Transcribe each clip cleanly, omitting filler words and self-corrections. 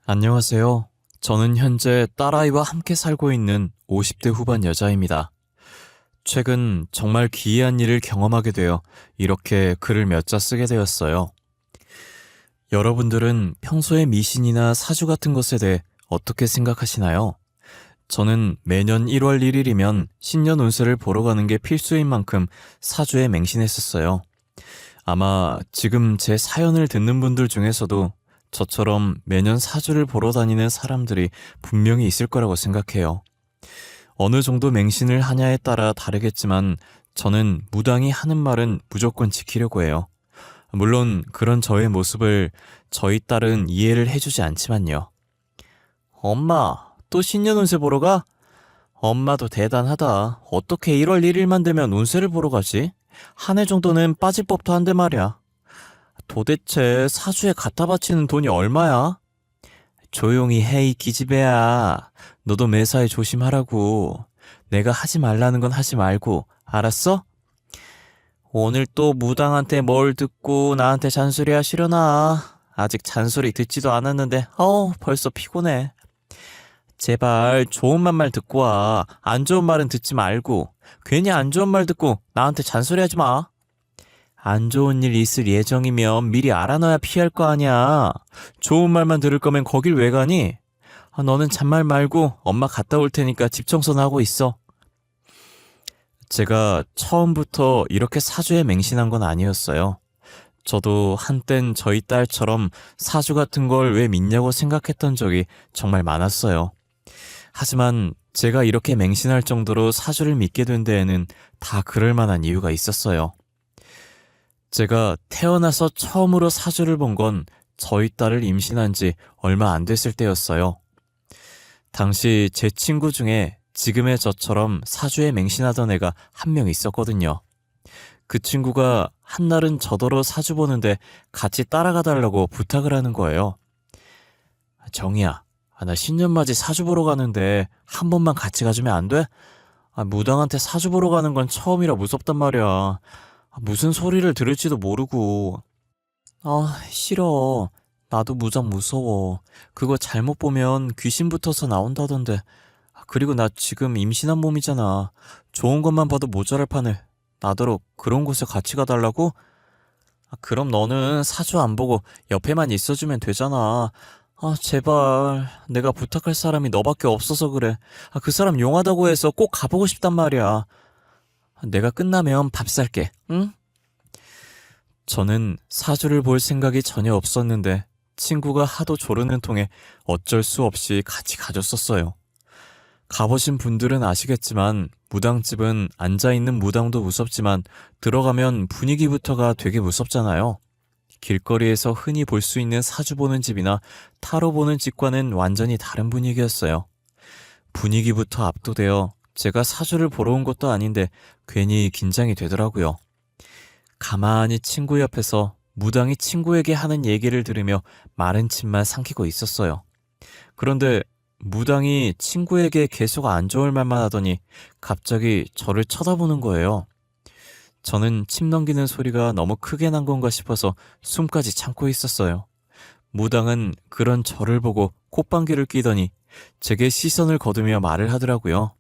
안녕하세요. 저는 현재 딸아이와 함께 살고 있는 50대 후반 여자입니다. 최근 정말 기이한 일을 경험하게 되어 이렇게 글을 몇 자 쓰게 되었어요. 여러분들은 평소에 미신이나 사주 같은 것에 대해 어떻게 생각하시나요? 저는 매년 1월 1일이면 신년 운세를 보러 가는 게 필수인 만큼 사주에 맹신했었어요. 아마 지금 제 사연을 듣는 분들 중에서도 저처럼 매년 사주를 보러 다니는 사람들이 분명히 있을 거라고 생각해요. 어느 정도 맹신을 하냐에 따라 다르겠지만 저는 무당이 하는 말은 무조건 지키려고 해요. 물론 그런 저의 모습을 저희 딸은 이해를 해주지 않지만요. 엄마, 또 신년 운세 보러 가? 엄마도 대단하다. 어떻게 1월 1일만 되면 운세를 보러 가지? 한 해 정도는 빠질 법도 한데 말이야. 도대체 사주에 갖다 바치는 돈이 얼마야? 조용히 해, 이 기집애야. 너도 매사에 조심하라고. 내가 하지 말라는 건 하지 말고, 알았어? 오늘 또 무당한테 뭘 듣고 나한테 잔소리 하시려나? 아직 잔소리 듣지도 않았는데, 벌써 피곤해. 제발 좋은 말만 듣고 와. 안 좋은 말은 듣지 말고. 괜히 안 좋은 말 듣고 나한테 잔소리 하지 마. 안 좋은 일 있을 예정이면 미리 알아놔야 피할 거 아니야. 좋은 말만 들을 거면 거길 왜 가니? 너는 잔말 말고 엄마 갔다 올 테니까 집 청소나 하고 있어. 제가 처음부터 이렇게 사주에 맹신한 건 아니었어요. 저도 한땐 저희 딸처럼 사주 같은 걸 왜 믿냐고 생각했던 적이 정말 많았어요. 하지만 제가 이렇게 맹신할 정도로 사주를 믿게 된 데에는 다 그럴 만한 이유가 있었어요. 제가 태어나서 처음으로 사주를 본 건 저희 딸을 임신한 지 얼마 안 됐을 때였어요. 당시 제 친구 중에 지금의 저처럼 사주에 맹신하던 애가 한 명 있었거든요. 그 친구가 한날은 저더러 사주 보는데 같이 따라가 달라고 부탁을 하는 거예요. 정이야, 나 신년맞이 사주 보러 가는데 한 번만 같이 가주면 안 돼? 무당한테 사주 보러 가는 건 처음이라 무섭단 말이야. 무슨 소리를 들을지도 모르고. 싫어. 나도 무당 무서워. 그거 잘못 보면 귀신 붙어서 나온다던데. 그리고 나 지금 임신한 몸이잖아. 좋은 것만 봐도 모자랄 판에 나더러 그런 곳에 같이 가달라고? 그럼 너는 사주 안 보고 옆에만 있어주면 되잖아. 제발. 내가 부탁할 사람이 너밖에 없어서 그래. 그 사람 용하다고 해서 꼭 가보고 싶단 말이야. 내가 끝나면 밥 살게, 응? 저는 사주를 볼 생각이 전혀 없었는데 친구가 하도 조르는 통에 어쩔 수 없이 같이 가줬었어요. 가보신 분들은 아시겠지만 무당집은 앉아있는 무당도 무섭지만 들어가면 분위기부터가 되게 무섭잖아요. 길거리에서 흔히 볼 수 있는 사주 보는 집이나 타로 보는 집과는 완전히 다른 분위기였어요. 분위기부터 압도되어 제가 사주를 보러 온 것도 아닌데 괜히 긴장이 되더라고요. 가만히 친구 옆에서 무당이 친구에게 하는 얘기를 들으며 마른 침만 삼키고 있었어요. 그런데 무당이 친구에게 계속 안 좋을 말만 하더니 갑자기 저를 쳐다보는 거예요. 저는 침 넘기는 소리가 너무 크게 난 건가 싶어서 숨까지 참고 있었어요. 무당은 그런 저를 보고 콧방귀를 뀌더니 제게 시선을 거두며 말을 하더라고요.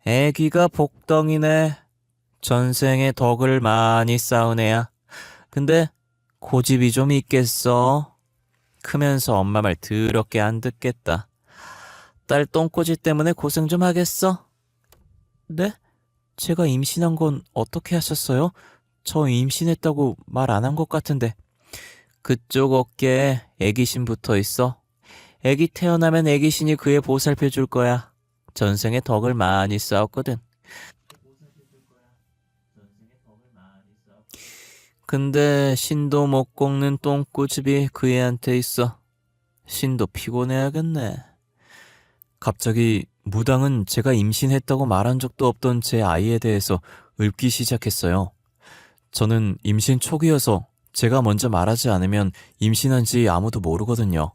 애기가 복덩이네. 전생에 덕을 많이 쌓은 애야. 근데 고집이 좀 있겠어. 크면서 엄마 말 더럽게 안 듣겠다. 딸 똥꼬지 때문에 고생 좀 하겠어? 네? 제가 임신한 건 어떻게 하셨어요? 저 임신했다고 말 안 한 것 같은데. 그쪽 어깨에 애기신 붙어 있어. 애기 태어나면 애기신이 그애 보살펴 줄 거야. 전생에 덕을 많이 쌓았거든. 근데 신도 못 꺾는 똥꼬집이 그 애한테 있어. 신도 피곤해야겠네. 갑자기 무당은 제가 임신했다고 말한 적도 없던 제 아이에 대해서 읊기 시작했어요. 저는 임신 초기여서 제가 먼저 말하지 않으면 임신한지 아무도 모르거든요.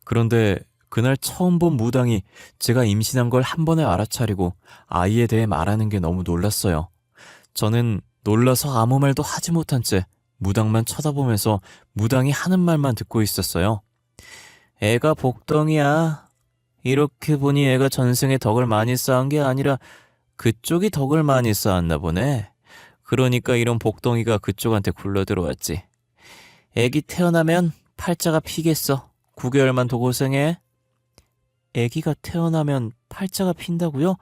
그런데 그날 처음 본 무당이 제가 임신한 걸 한 번에 알아차리고 아이에 대해 말하는 게 너무 놀랐어요. 저는 놀라서 아무 말도 하지 못한 채 무당만 쳐다보면서 무당이 하는 말만 듣고 있었어요. 애가 복덩이야. 이렇게 보니 애가 전생에 덕을 많이 쌓은 게 아니라 그쪽이 덕을 많이 쌓았나 보네. 그러니까 이런 복덩이가 그쪽한테 굴러들어왔지. 애기 태어나면 팔자가 피겠어. 9개월만 더 고생해. 애기가 태어나면 팔자가 핀다고요?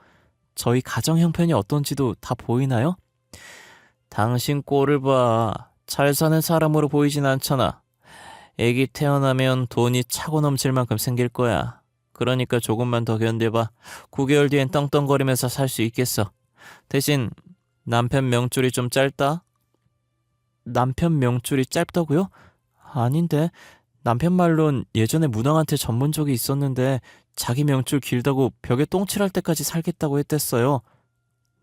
저희 가정 형편이 어떤지도 다 보이나요? 당신 꼴을 봐. 잘 사는 사람으로 보이진 않잖아. 애기 태어나면 돈이 차고 넘칠 만큼 생길 거야. 그러니까 조금만 더 견뎌봐. 9개월 뒤엔 떵떵거리면서 살 수 있겠어. 대신 남편 명줄이 좀 짧다? 남편 명줄이 짧다고요? 아닌데. 남편 말론 예전에 무당한테 전문 적이 있었는데 자기 명줄 길다고 벽에 똥칠할 때까지 살겠다고 했댔어요.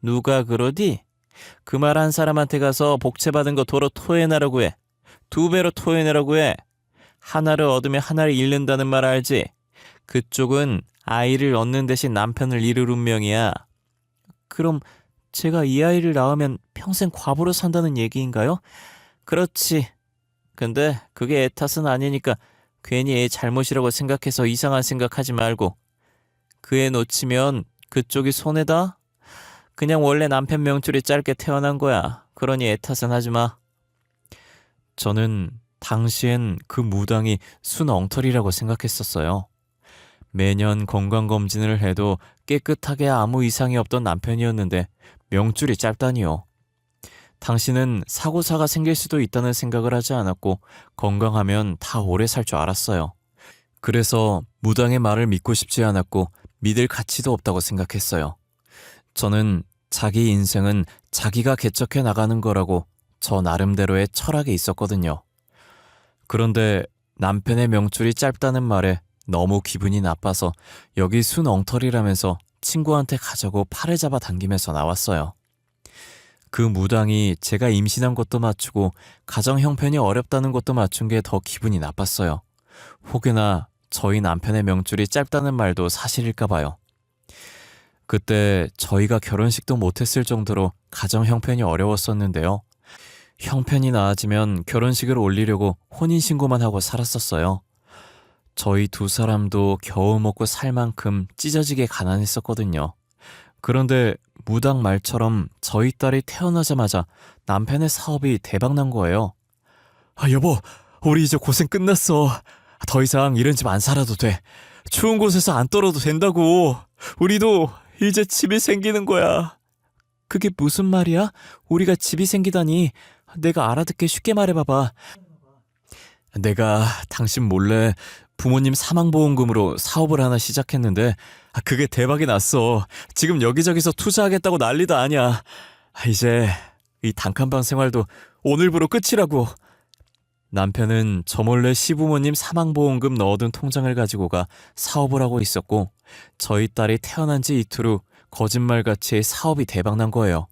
누가 그러디? 그 말 한 사람한테 가서 복채받은 거 도로 토해내라고 해. 2배로 토해내라고 해. 하나를 얻으면 하나를 잃는다는 말 알지? 그쪽은 아이를 얻는 대신 남편을 잃을 운명이야. 그럼 제가 이 아이를 낳으면 평생 과부로 산다는 얘기인가요? 그렇지. 근데 그게 애 탓은 아니니까 괜히 애 잘못이라고 생각해서 이상한 생각하지 말고. 그 애 놓치면 그쪽이 손해다? 그냥 원래 남편 명줄이 짧게 태어난 거야. 그러니 애 탓은 하지 마. 저는 당시엔 그 무당이 순 엉터리라고 생각했었어요. 매년 건강검진을 해도 깨끗하게 아무 이상이 없던 남편이었는데 명줄이 짧다니요. 당신은 사고사가 생길 수도 있다는 생각을 하지 않았고 건강하면 다 오래 살 줄 알았어요. 그래서 무당의 말을 믿고 싶지 않았고 믿을 가치도 없다고 생각했어요. 저는 자기 인생은 자기가 개척해 나가는 거라고 저 나름대로의 철학이 있었거든요. 그런데 남편의 명줄이 짧다는 말에 너무 기분이 나빠서 여기 순 엉터리라면서 친구한테 가자고 팔을 잡아 당기면서 나왔어요. 그 무당이 제가 임신한 것도 맞추고 가정 형편이 어렵다는 것도 맞춘 게 더 기분이 나빴어요. 혹여나 저희 남편의 명줄이 짧다는 말도 사실일까 봐요. 그때 저희가 결혼식도 못했을 정도로 가정 형편이 어려웠었는데요. 형편이 나아지면 결혼식을 올리려고 혼인신고만 하고 살았었어요. 저희 두 사람도 겨우 먹고 살 만큼 찢어지게 가난했었거든요. 그런데 무당 말처럼 저희 딸이 태어나자마자 남편의 사업이 대박난 거예요. 여보, 우리 이제 고생 끝났어. 더 이상 이런 집 안 살아도 돼. 추운 곳에서 안 떨어도 된다고. 우리도 이제 집이 생기는 거야. 그게 무슨 말이야? 우리가 집이 생기다니. 내가 알아듣게 쉽게 말해봐봐. 내가 당신 몰래 부모님 사망보험금으로 사업을 하나 시작했는데 그게 대박이 났어. 지금 여기저기서 투자하겠다고 난리도 아니야. 이제 이 단칸방 생활도 오늘부로 끝이라고. 남편은 저 몰래 시부모님 사망보험금 넣어둔 통장을 가지고 가 사업을 하고 있었고 저희 딸이 태어난 지 이틀 후 거짓말같이 사업이 대박난 거예요.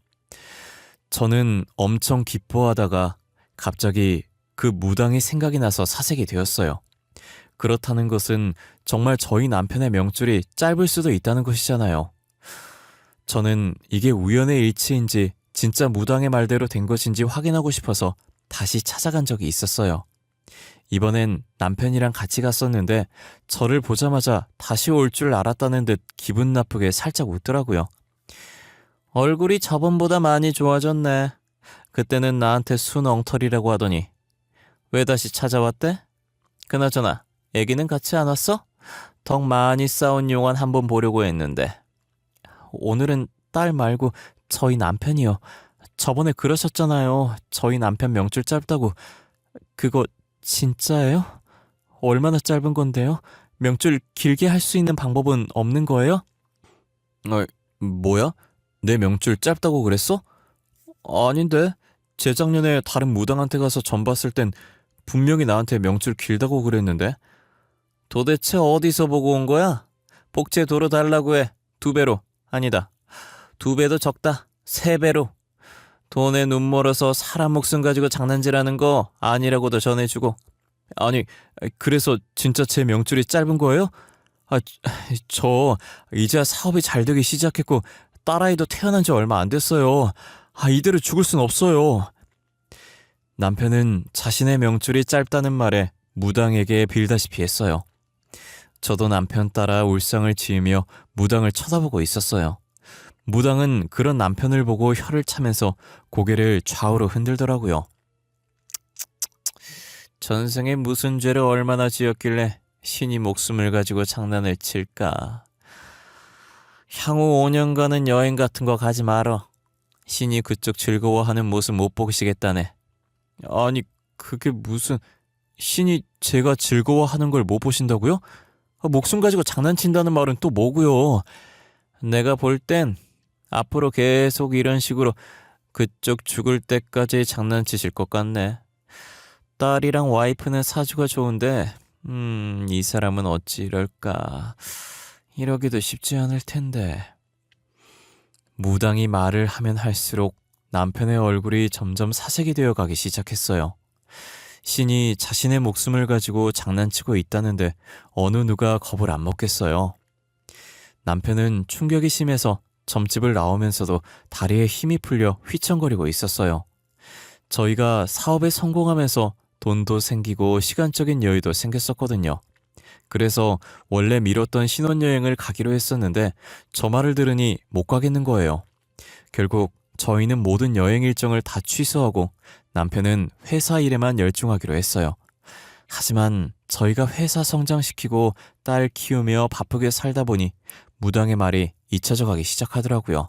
저는 엄청 기뻐하다가 갑자기 그 무당이 생각이 나서 사색이 되었어요. 그렇다는 것은 정말 저희 남편의 명줄이 짧을 수도 있다는 것이잖아요. 저는 이게 우연의 일치인지 진짜 무당의 말대로 된 것인지 확인하고 싶어서 다시 찾아간 적이 있었어요. 이번엔 남편이랑 같이 갔었는데 저를 보자마자 다시 올 줄 알았다는 듯 기분 나쁘게 살짝 웃더라고요. 얼굴이 저번보다 많이 좋아졌네. 그때는 나한테 순 엉터리라고 하더니 왜 다시 찾아왔대? 그나저나 애기는 같이 안 왔어? 덕 많이 쌓은 용안 한번 보려고 했는데. 오늘은 딸 말고 저희 남편이요. 저번에 그러셨잖아요. 저희 남편 명줄 짧다고. 그거 진짜예요? 얼마나 짧은 건데요? 명줄 길게 할 수 있는 방법은 없는 거예요? 뭐야? 내 명줄 짧다고 그랬어? 아닌데. 재작년에 다른 무당한테 가서 점 봤을 땐 분명히 나한테 명줄 길다고 그랬는데. 도대체 어디서 보고 온 거야? 복채 도로 달라고 해. 2배로. 아니다. 2배도 적다. 3배로. 돈에 눈 멀어서 사람 목숨 가지고 장난질하는 거 아니라고도 전해주고. 아니, 그래서 진짜 제 명줄이 짧은 거예요? 저 이제야 사업이 잘 되기 시작했고 딸아이도 태어난 지 얼마 안 됐어요. 이대로 죽을 순 없어요. 남편은 자신의 명줄이 짧다는 말에 무당에게 빌다시피 했어요. 저도 남편 따라 울상을 지으며 무당을 쳐다보고 있었어요. 무당은 그런 남편을 보고 혀를 차면서 고개를 좌우로 흔들더라고요. 전생에 무슨 죄를 얼마나 지었길래 신이 목숨을 가지고 장난을 칠까. 향후 5년간은 여행 같은 거 가지 말어. 신이 그쪽 즐거워하는 모습 못 보시겠다네. 아니, 그게 무슨... 신이 제가 즐거워하는 걸 못 보신다고요? 목숨 가지고 장난친다는 말은 또 뭐고요? 내가 볼 땐 앞으로 계속 이런 식으로 그쪽 죽을 때까지 장난치실 것 같네. 딸이랑 와이프는 사주가 좋은데 이 사람은 어찌 이럴까. 이러기도 쉽지 않을 텐데. 무당이 말을 하면 할수록 남편의 얼굴이 점점 사색이 되어 가기 시작했어요. 신이 자신의 목숨을 가지고 장난치고 있다는데 어느 누가 겁을 안 먹겠어요. 남편은 충격이 심해서 점집을 나오면서도 다리에 힘이 풀려 휘청거리고 있었어요. 저희가 사업에 성공하면서 돈도 생기고 시간적인 여유도 생겼었거든요. 그래서 원래 미뤘던 신혼여행을 가기로 했었는데 저 말을 들으니 못 가겠는 거예요. 결국 저희는 모든 여행 일정을 다 취소하고 남편은 회사 일에만 열중하기로 했어요. 하지만 저희가 회사 성장시키고 딸 키우며 바쁘게 살다 보니 무당의 말이 잊혀져 가기 시작하더라고요.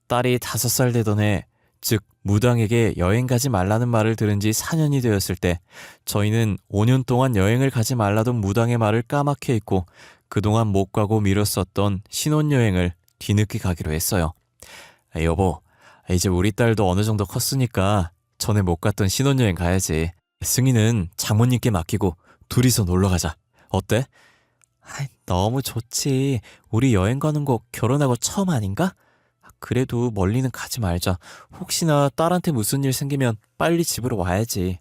딸이 5살 되던 해, 즉 무당에게 여행 가지 말라는 말을 들은 지 4년이 되었을 때 저희는 5년 동안 여행을 가지 말라던 무당의 말을 까맣게 잊고 그동안 못 가고 미뤘었던 신혼여행을 뒤늦게 가기로 했어요. 여보, 이제 우리 딸도 어느 정도 컸으니까 전에 못 갔던 신혼여행 가야지. 승희는 장모님께 맡기고 둘이서 놀러 가자. 어때? 너무 좋지. 우리 여행 가는 거 결혼하고 처음 아닌가? 그래도 멀리는 가지 말자. 혹시나 딸한테 무슨 일 생기면 빨리 집으로 와야지.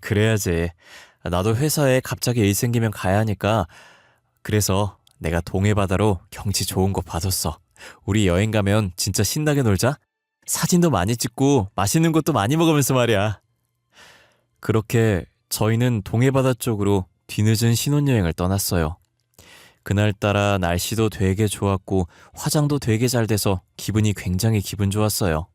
그래야지. 나도 회사에 갑자기 일 생기면 가야 하니까. 그래서 내가 동해바다로 경치 좋은 곳 봐뒀어. 우리 여행 가면 진짜 신나게 놀자. 사진도 많이 찍고 맛있는 것도 많이 먹으면서 말이야. 그렇게 저희는 동해바다 쪽으로 뒤늦은 신혼여행을 떠났어요. 그날따라 날씨도 되게 좋았고 화장도 되게 잘 돼서 기분이 굉장히 기분 좋았어요.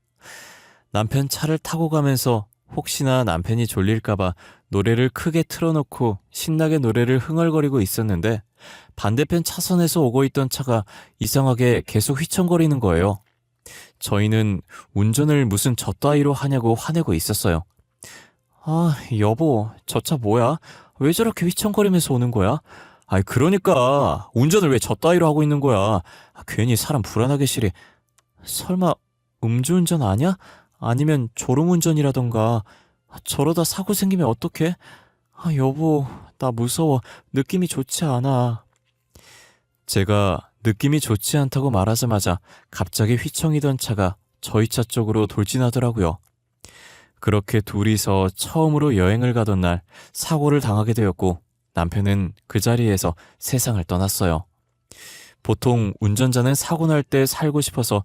남편 차를 타고 가면서 혹시나 남편이 졸릴까봐 노래를 크게 틀어놓고 신나게 노래를 흥얼거리고 있었는데 반대편 차선에서 오고 있던 차가 이상하게 계속 휘청거리는 거예요. 저희는 운전을 무슨 저 따위로 하냐고 화내고 있었어요. 여보, 저 차 뭐야? 왜 저렇게 휘청거리면서 오는 거야? 그러니까 운전을 왜 저 따위로 하고 있는 거야? 괜히 사람 불안하게 시리. 설마 음주운전 아니야? 아니면 졸음운전이라던가. 저러다 사고 생기면 어떡해? 여보, 나 무서워. 느낌이 좋지 않아. 제가 느낌이 좋지 않다고 말하자마자 갑자기 휘청이던 차가 저희 차 쪽으로 돌진하더라고요. 그렇게 둘이서 처음으로 여행을 가던 날 사고를 당하게 되었고 남편은 그 자리에서 세상을 떠났어요. 보통 운전자는 사고 날 때 살고 싶어서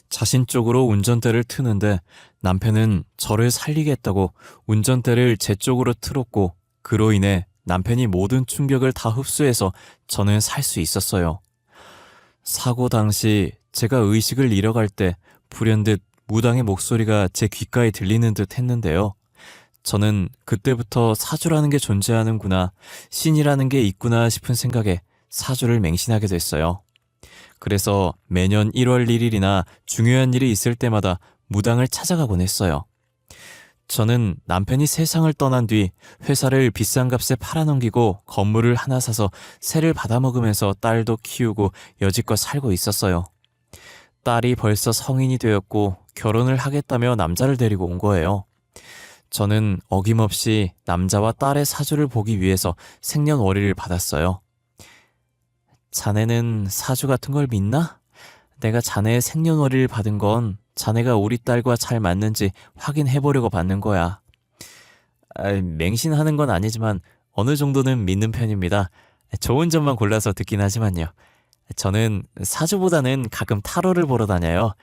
자신 쪽으로 운전대를 트는데 남편은 저를 살리겠다고 운전대를 제 쪽으로 틀었고 그로 인해 남편이 모든 충격을 다 흡수해서 저는 살 수 있었어요. 사고 당시 제가 의식을 잃어갈 때 불현듯 무당의 목소리가 제 귓가에 들리는 듯 했는데요. 저는 그때부터 사주라는 게 존재하는구나, 신이라는 게 있구나 싶은 생각에 사주를 맹신하게 됐어요. 그래서 매년 1월 1일이나 중요한 일이 있을 때마다 무당을 찾아가곤 했어요. 저는 남편이 세상을 떠난 뒤 회사를 비싼 값에 팔아넘기고 건물을 하나 사서 세를 받아먹으면서 딸도 키우고 여지껏 살고 있었어요. 딸이 벌써 성인이 되었고 결혼을 하겠다며 남자를 데리고 온 거예요. 저는 어김없이 남자와 딸의 사주를 보기 위해서 생년월일을 받았어요. 자네는 사주 같은 걸 믿나? 내가 자네의 생년월일을 받은 건 자네가 우리 딸과 잘 맞는지 확인해보려고 받는 거야. 맹신하는 건 아니지만 어느 정도는 믿는 편입니다. 좋은 점만 골라서 듣긴 하지만요. 저는 사주보다는 가끔 타로를 보러 다녀요.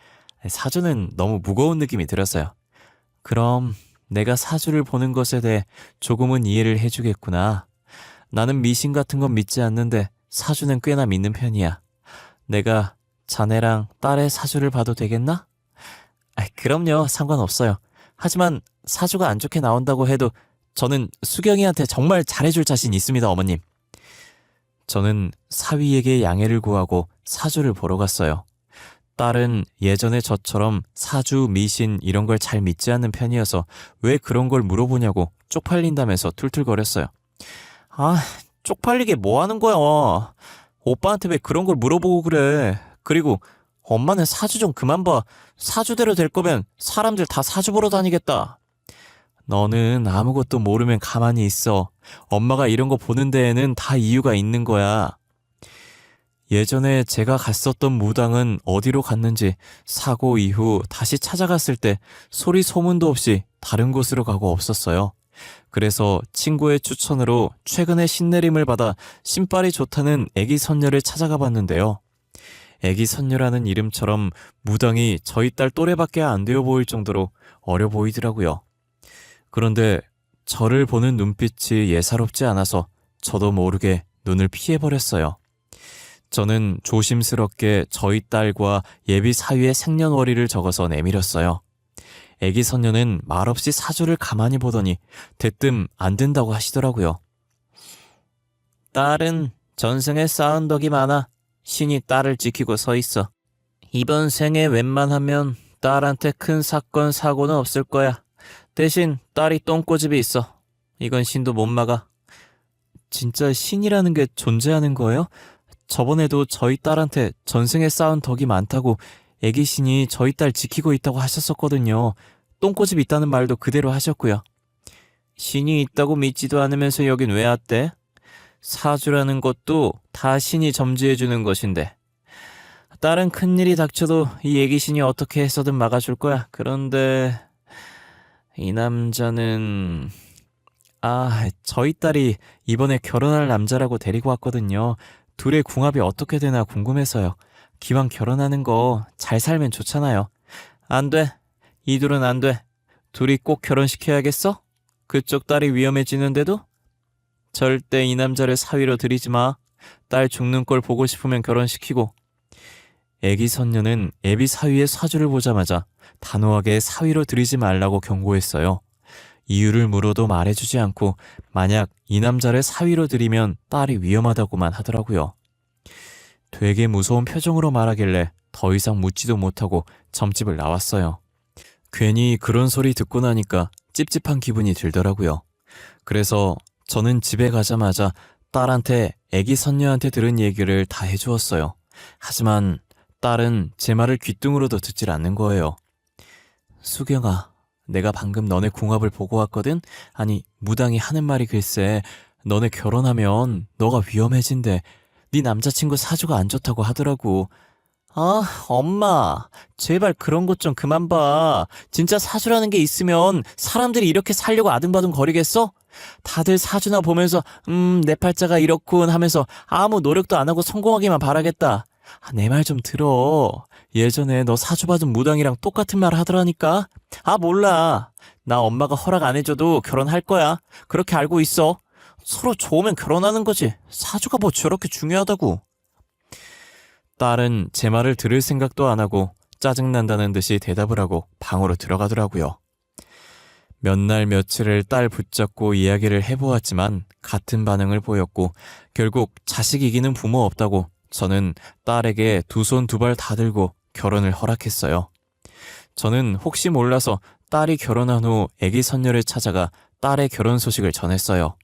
사주는 너무 무거운 느낌이 들었어요. 그럼 내가 사주를 보는 것에 대해 조금은 이해를 해주겠구나. 나는 미신 같은 건 믿지 않는데 사주는 꽤나 믿는 편이야. 내가 자네랑 딸의 사주를 봐도 되겠나? 그럼요. 상관없어요. 하지만 사주가 안 좋게 나온다고 해도 저는 수경이한테 정말 잘해줄 자신 있습니다, 어머님. 저는 사위에게 양해를 구하고 사주를 보러 갔어요. 딸은 예전에 저처럼 사주, 미신 이런 걸 잘 믿지 않는 편이어서 왜 그런 걸 물어보냐고 쪽팔린다면서 툴툴거렸어요. 쪽팔리게 뭐 하는 거야? 오빠한테 왜 그런 걸 물어보고 그래? 그리고 엄마는 사주 좀 그만 봐. 사주대로 될 거면 사람들 다 사주 보러 다니겠다. 너는 아무것도 모르면 가만히 있어. 엄마가 이런 거 보는 데에는 다 이유가 있는 거야. 예전에 제가 갔었던 무당은 어디로 갔는지 사고 이후 다시 찾아갔을 때 소리 소문도 없이 다른 곳으로 가고 없었어요. 그래서 친구의 추천으로 최근에 신내림을 받아 신발이 좋다는 애기 선녀를 찾아가 봤는데요. 애기 선녀라는 이름처럼 무당이 저희 딸 또래밖에 안 되어 보일 정도로 어려 보이더라고요. 그런데 저를 보는 눈빛이 예사롭지 않아서 저도 모르게 눈을 피해버렸어요. 저는 조심스럽게 저희 딸과 예비 사위의 생년월일을 적어서 내밀었어요. 애기 선녀는 말없이 사주를 가만히 보더니 대뜸 안 된다고 하시더라고요. 딸은 전생에 쌓은 덕이 많아 신이 딸을 지키고 서 있어. 이번 생에 웬만하면 딸한테 큰 사건 사고는 없을 거야. 대신 딸이 똥꼬집이 있어. 이건 신도 못 막아. 진짜 신이라는 게 존재하는 거예요? 저번에도 저희 딸한테 전생에 쌓은 덕이 많다고 애기 신이 저희 딸 지키고 있다고 하셨었거든요. 똥꼬집 있다는 말도 그대로 하셨고요. 신이 있다고 믿지도 않으면서 여긴 왜 왔대? 사주라는 것도 다 신이 점지해주는 것인데. 딸은 큰일이 닥쳐도 이 애기 신이 어떻게 해서든 막아줄 거야. 그런데 이 남자는... 저희 딸이 이번에 결혼할 남자라고 데리고 왔거든요. 둘의 궁합이 어떻게 되나 궁금해서요. 기왕 결혼하는 거 잘 살면 좋잖아요. 안 돼. 이 둘은 안 돼. 둘이 꼭 결혼시켜야겠어? 그쪽 딸이 위험해지는데도? 절대 이 남자를 사위로 들이지 마. 딸 죽는 꼴 보고 싶으면 결혼시키고. 애기 선녀는 애비 사위의 사주를 보자마자 단호하게 사위로 들이지 말라고 경고했어요. 이유를 물어도 말해주지 않고 만약 이 남자를 사위로 들이면 딸이 위험하다고만 하더라고요. 되게 무서운 표정으로 말하길래 더 이상 묻지도 못하고 점집을 나왔어요. 괜히 그런 소리 듣고 나니까 찝찝한 기분이 들더라고요. 그래서 저는 집에 가자마자 딸한테 애기 선녀한테 들은 얘기를 다 해주었어요. 하지만 딸은 제 말을 귓등으로도 듣질 않는 거예요. 수경아, 내가 방금 너네 궁합을 보고 왔거든? 아니, 무당이 하는 말이 글쎄 너네 결혼하면 너가 위험해진대. 네 남자친구 사주가 안 좋다고 하더라고. 엄마, 제발 그런 것 좀 그만 봐. 진짜 사주라는 게 있으면 사람들이 이렇게 살려고 아등바등 거리겠어? 다들 사주나 보면서 내 팔자가 이렇군 하면서 아무 노력도 안 하고 성공하기만 바라겠다. 내 말 좀 들어. 예전에 너 사주 받은 무당이랑 똑같은 말 하더라니까. 몰라. 나 엄마가 허락 안 해줘도 결혼할 거야. 그렇게 알고 있어. 서로 좋으면 결혼하는 거지. 사주가 뭐 저렇게 중요하다고. 딸은 제 말을 들을 생각도 안 하고 짜증난다는 듯이 대답을 하고 방으로 들어가더라고요. 몇 날 며칠을 딸 붙잡고 이야기를 해보았지만 같은 반응을 보였고 결국 자식 이기는 부모 없다고 저는 딸에게 두 손 두 발 다 들고 결혼을 허락했어요. 저는 혹시 몰라서 딸이 결혼한 후 애기 선녀를 찾아가 딸의 결혼 소식을 전했어요.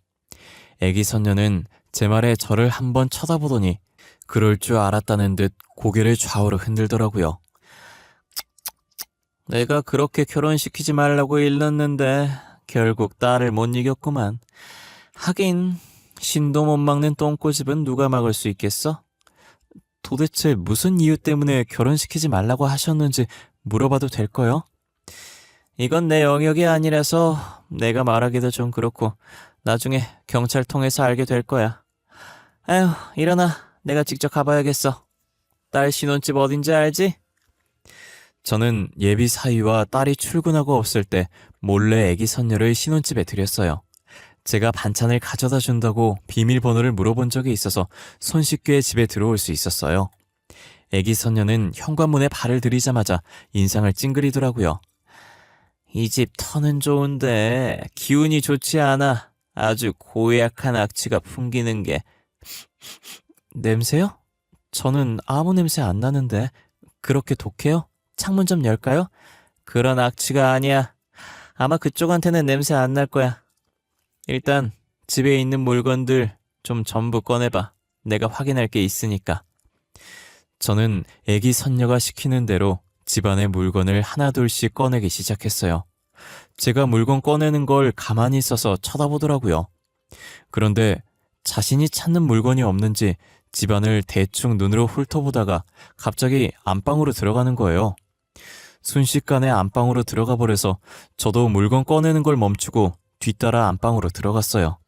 애기 선녀는 제 말에 저를 한번 쳐다보더니 그럴 줄 알았다는 듯 고개를 좌우로 흔들더라고요. 내가 그렇게 결혼시키지 말라고 일렀는데 결국 딸을 못 이겼구만. 하긴 신도 못 막는 똥꼬집은 누가 막을 수 있겠어? 도대체 무슨 이유 때문에 결혼시키지 말라고 하셨는지 물어봐도 될까요? 이건 내 영역이 아니라서 내가 말하기도 좀 그렇고 나중에 경찰 통해서 알게 될 거야. 아휴, 일어나. 내가 직접 가봐야겠어. 딸 신혼집 어딘지 알지? 저는 예비 사위와 딸이 출근하고 없을 때 몰래 애기 선녀를 신혼집에 들였어요. 제가 반찬을 가져다 준다고 비밀번호를 물어본 적이 있어서 손쉽게 집에 들어올 수 있었어요. 애기 선녀는 현관문에 발을 들이자마자 인상을 찡그리더라고요. 이 집 터는 좋은데 기운이 좋지 않아. 아주 고약한 악취가 풍기는 게. 냄새요? 저는 아무 냄새 안 나는데. 그렇게 독해요? 창문 좀 열까요? 그런 악취가 아니야. 아마 그쪽한테는 냄새 안 날 거야. 일단 집에 있는 물건들 좀 전부 꺼내봐. 내가 확인할 게 있으니까. 저는 애기 선녀가 시키는 대로 집안의 물건을 하나둘씩 꺼내기 시작했어요. 제가 물건 꺼내는 걸 가만히 있어서 쳐다보더라고요. 그런데 자신이 찾는 물건이 없는지 집안을 대충 눈으로 훑어보다가 갑자기 안방으로 들어가는 거예요. 순식간에 안방으로 들어가 버려서 저도 물건 꺼내는 걸 멈추고 뒤따라 안방으로 들어갔어요.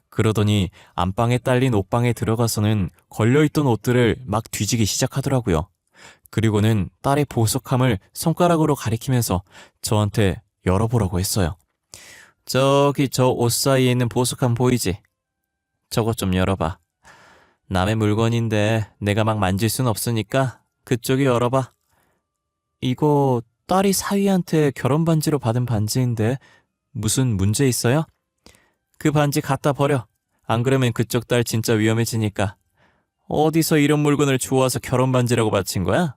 그러더니 안방에 딸린 옷방에 들어가서는 걸려있던 옷들을 막 뒤지기 시작하더라고요. 그리고는 딸의 보석함을 손가락으로 가리키면서 저한테 열어보라고 했어요. 저기 저 옷 사이에 있는 보석함 보이지? 저것 좀 열어봐. 남의 물건인데 내가 막 만질 순 없으니까 그쪽이 열어봐. 이거 딸이 사위한테 결혼 반지로 받은 반지인데 무슨 문제 있어요? 그 반지 갖다 버려. 안 그러면 그쪽 딸 진짜 위험해지니까. 어디서 이런 물건을 주워와서 결혼 반지라고 바친 거야?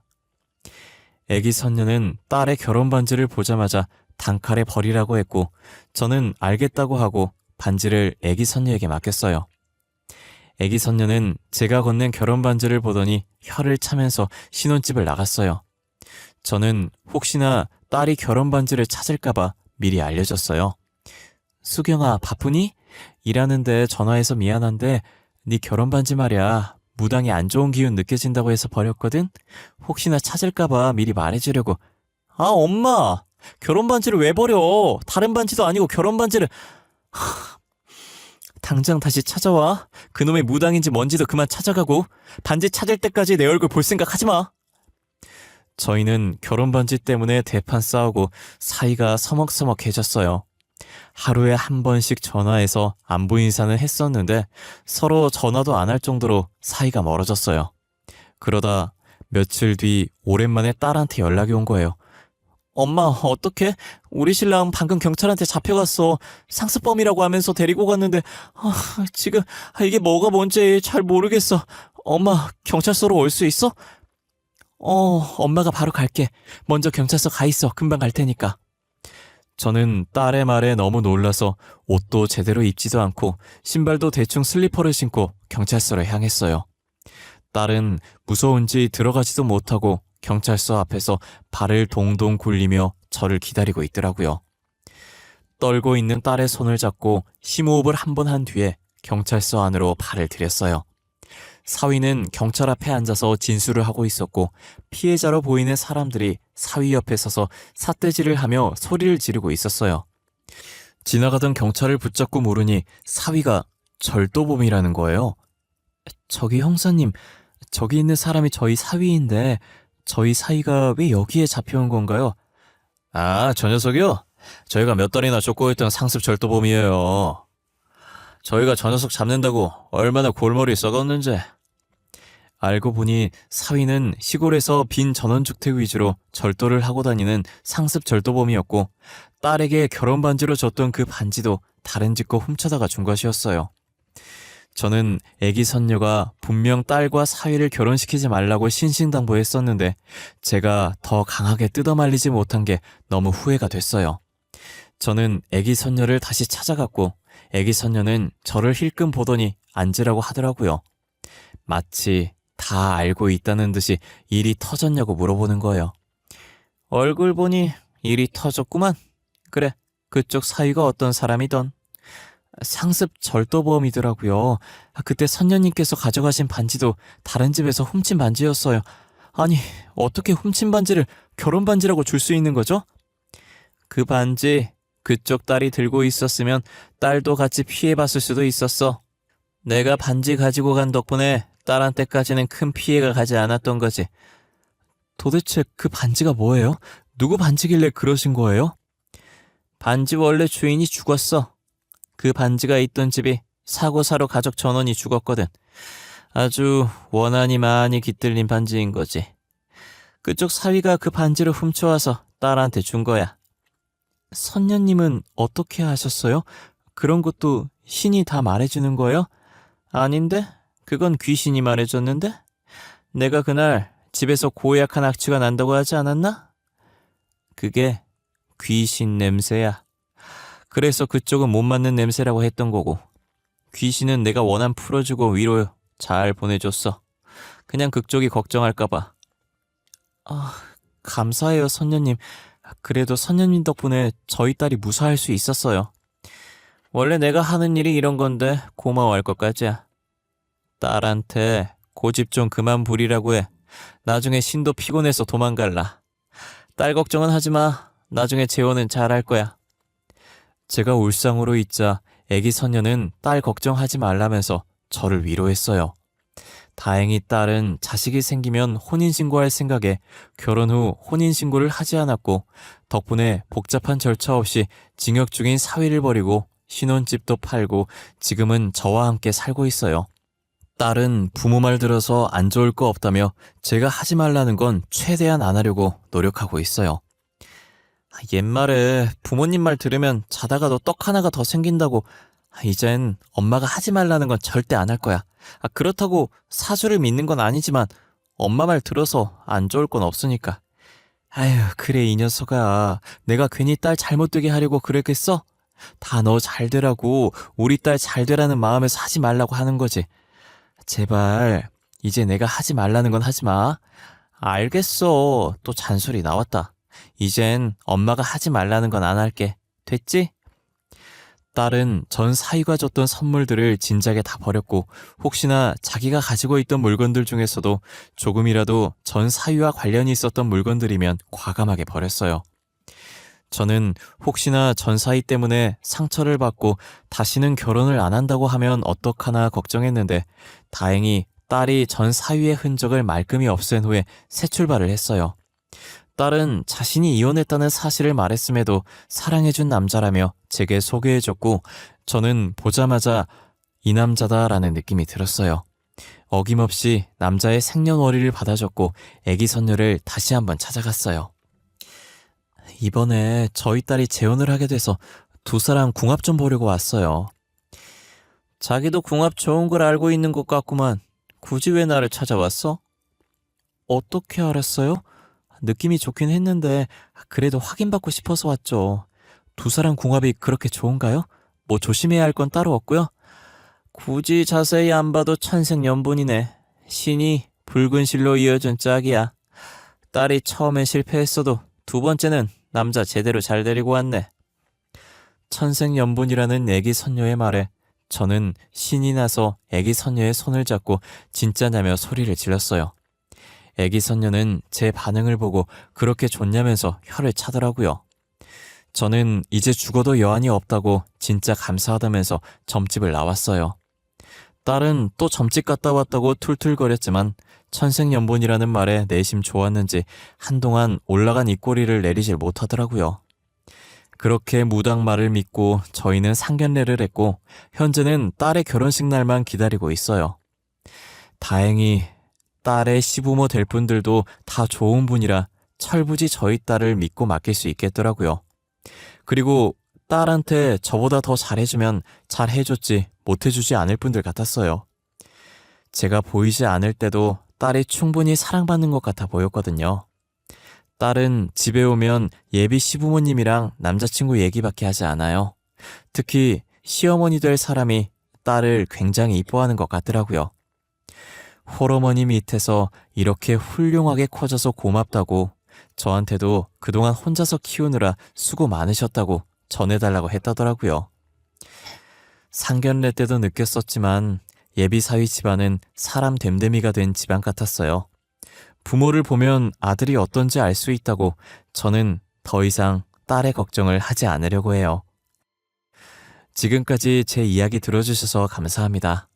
애기 선녀는 딸의 결혼 반지를 보자마자 단칼에 버리라고 했고 저는 알겠다고 하고 반지를 애기 선녀에게 맡겼어요. 애기 선녀는 제가 건넨 결혼 반지를 보더니 혀를 차면서 신혼집을 나갔어요. 저는 혹시나 딸이 결혼 반지를 찾을까봐 미리 알려줬어요. 수경아, 바쁘니? 일하는데 전화해서 미안한데 네 결혼 반지 말이야. 무당이 안 좋은 기운 느껴진다고 해서 버렸거든? 혹시나 찾을까봐 미리 말해주려고. 아, 엄마! 결혼 반지를 왜 버려? 다른 반지도 아니고 결혼 반지를... 당장 다시 찾아와. 그놈의 무당인지 뭔지도 그만 찾아가고 반지 찾을 때까지 내 얼굴 볼 생각 하지 마. 저희는 결혼 반지 때문에 대판 싸우고 사이가 서먹서먹해졌어요. 하루에 한 번씩 전화해서 안부 인사는 했었는데 서로 전화도 안 할 정도로 사이가 멀어졌어요. 그러다 며칠 뒤 오랜만에 딸한테 연락이 온 거예요. 엄마, 어떡해? 우리 신랑 방금 경찰한테 잡혀갔어. 상습범이라고 하면서 데리고 갔는데 지금 이게 뭐가 뭔지 잘 모르겠어. 엄마, 경찰서로 올 수 있어? 엄마가 바로 갈게. 먼저 경찰서 가 있어. 금방 갈 테니까. 저는 딸의 말에 너무 놀라서 옷도 제대로 입지도 않고 신발도 대충 슬리퍼를 신고 경찰서로 향했어요. 딸은 무서운지 들어가지도 못하고 경찰서 앞에서 발을 동동 굴리며 저를 기다리고 있더라고요. 떨고 있는 딸의 손을 잡고 심호흡을 한 번 한 뒤에 경찰서 안으로 발을 들였어요. 사위는 경찰 앞에 앉아서 진술을 하고 있었고 피해자로 보이는 사람들이 사위 옆에 서서 삿대질을 하며 소리를 지르고 있었어요. 지나가던 경찰을 붙잡고 물으니 사위가 절도범이라는 거예요. 저기 형사님, 저기 있는 사람이 저희 사위인데 저희 사위가 왜 여기에 잡혀온 건가요? 아, 저 녀석이요? 저희가 몇 달이나 쫓고 있던 상습 절도범이에요. 저희가 저 녀석 잡는다고 얼마나 골머리 썩었는지. 알고 보니 사위는 시골에서 빈 전원주택 위주로 절도를 하고 다니는 상습 절도범이었고 딸에게 결혼 반지로 줬던 그 반지도 다른 집 거 훔쳐다가 준 것이었어요. 저는 애기 선녀가 분명 딸과 사위를 결혼시키지 말라고 신신당부했었는데 제가 더 강하게 뜯어말리지 못한 게 너무 후회가 됐어요. 저는 애기 선녀를 다시 찾아갔고 애기 선녀는 저를 힐끔 보더니 앉으라고 하더라고요. 마치 다 알고 있다는 듯이 일이 터졌냐고 물어보는 거예요. 얼굴 보니 일이 터졌구만. 그래, 그쪽 사위가 어떤 사람이던. 상습 절도범이더라고요. 그때 선녀님께서 가져가신 반지도 다른 집에서 훔친 반지였어요. 아니, 어떻게 훔친 반지를 결혼 반지라고 줄 수 있는 거죠? 그 반지 그쪽 딸이 들고 있었으면 딸도 같이 피해봤을 수도 있었어. 내가 반지 가지고 간 덕분에 딸한테까지는 큰 피해가 가지 않았던 거지. 도대체 그 반지가 뭐예요? 누구 반지길래 그러신 거예요? 반지 원래 주인이 죽었어. 그 반지가 있던 집이 사고 사로 가족 전원이 죽었거든. 아주 원한이 많이 깃들린 반지인 거지. 그쪽 사위가 그 반지를 훔쳐와서 딸한테 준 거야. 선녀님은 어떻게 하셨어요? 그런 것도 신이 다 말해주는 거예요? 아닌데? 그건 귀신이 말해줬는데? 내가 그날 집에서 고약한 악취가 난다고 하지 않았나? 그게 귀신 냄새야. 그래서 그쪽은 못 맞는 냄새라고 했던 거고, 귀신은 내가 원한 풀어주고 위로 잘 보내줬어. 그냥 그쪽이 걱정할까봐. 아, 감사해요, 선녀님. 그래도 선녀님 덕분에 저희 딸이 무사할 수 있었어요. 원래 내가 하는 일이 이런 건데 고마워할 것까지야. 딸한테 고집 좀 그만 부리라고 해. 나중에 신도 피곤해서 도망갈라. 딸 걱정은 하지 마. 나중에 재혼은 잘할 거야. 제가 울상으로 있자 애기 선녀는 딸 걱정하지 말라면서 저를 위로했어요. 다행히 딸은 자식이 생기면 혼인신고할 생각에 결혼 후 혼인신고를 하지 않았고, 덕분에 복잡한 절차 없이 징역 중인 사위를 버리고 신혼집도 팔고 지금은 저와 함께 살고 있어요. 딸은 부모 말 들어서 안 좋을 거 없다며 제가 하지 말라는 건 최대한 안 하려고 노력하고 있어요. 옛말에 부모님 말 들으면 자다가도 떡 하나가 더 생긴다고. 이젠 엄마가 하지 말라는 건 절대 안 할 거야. 그렇다고 사주를 믿는 건 아니지만 엄마 말 들어서 안 좋을 건 없으니까. 아휴, 그래 이 녀석아. 내가 괜히 딸 잘못되게 하려고 그랬겠어? 다 너 잘 되라고, 우리 딸 잘 되라는 마음에서 하지 말라고 하는 거지. 제발 이제 내가 하지 말라는 건 하지 마. 알겠어. 또 잔소리 나왔다. 이젠 엄마가 하지 말라는 건 안 할게. 됐지? 딸은 전 사위가 줬던 선물들을 진작에 다 버렸고, 혹시나 자기가 가지고 있던 물건들 중에서도 조금이라도 전 사위와 관련이 있었던 물건들이면 과감하게 버렸어요. 저는 혹시나 전 사위 때문에 상처를 받고 다시는 결혼을 안 한다고 하면 어떡하나 걱정했는데, 다행히 딸이 전 사위의 흔적을 말끔히 없앤 후에 새 출발을 했어요. 딸은 자신이 이혼했다는 사실을 말했음에도 사랑해준 남자라며 제게 소개해줬고, 저는 보자마자 이 남자다라는 느낌이 들었어요. 어김없이 남자의 생년월일을 받아줬고 애기 선녀를 다시 한번 찾아갔어요. 이번에 저희 딸이 재혼을 하게 돼서 두 사람 궁합 좀 보려고 왔어요. 자기도 궁합 좋은 걸 알고 있는 것 같구만. 굳이 왜 나를 찾아왔어? 어떻게 알았어요? 느낌이 좋긴 했는데 그래도 확인받고 싶어서 왔죠. 두 사람 궁합이 그렇게 좋은가요? 뭐 조심해야 할 건 따로 없고요. 굳이 자세히 안 봐도 천생연분이네. 신이 붉은 실로 이어준 짝이야. 딸이 처음엔 실패했어도 두 번째는 남자 제대로 잘 데리고 왔네. 천생연분이라는 애기 선녀의 말에 저는 신이 나서 애기 선녀의 손을 잡고 진짜냐며 소리를 질렀어요. 애기 선녀는 제 반응을 보고 그렇게 좋냐면서 혀를 차더라고요. 저는 이제 죽어도 여한이 없다고 진짜 감사하다면서 점집을 나왔어요. 딸은 또 점집 갔다 왔다고 툴툴거렸지만 천생연분이라는 말에 내심 좋았는지 한동안 올라간 입꼬리를 내리질 못하더라고요. 그렇게 무당 말을 믿고 저희는 상견례를 했고 현재는 딸의 결혼식 날만 기다리고 있어요. 다행히 딸의 시부모 될 분들도 다 좋은 분이라 철부지 저희 딸을 믿고 맡길 수 있겠더라고요. 그리고 딸한테 저보다 더 잘해주면 잘해줬지 못해주지 않을 분들 같았어요. 제가 보이지 않을 때도 딸이 충분히 사랑받는 것 같아 보였거든요. 딸은 집에 오면 예비 시부모님이랑 남자친구 얘기밖에 하지 않아요. 특히 시어머니 될 사람이 딸을 굉장히 이뻐하는 것 같더라고요. 홀어머니 밑에서 이렇게 훌륭하게 커져서 고맙다고, 저한테도 그동안 혼자서 키우느라 수고 많으셨다고 전해달라고 했다더라고요. 상견례 때도 느꼈었지만 예비사위 집안은 사람 됨됨이가 된 집안 같았어요. 부모를 보면 아들이 어떤지 알 수 있다고 저는 더 이상 딸의 걱정을 하지 않으려고 해요. 지금까지 제 이야기 들어주셔서 감사합니다.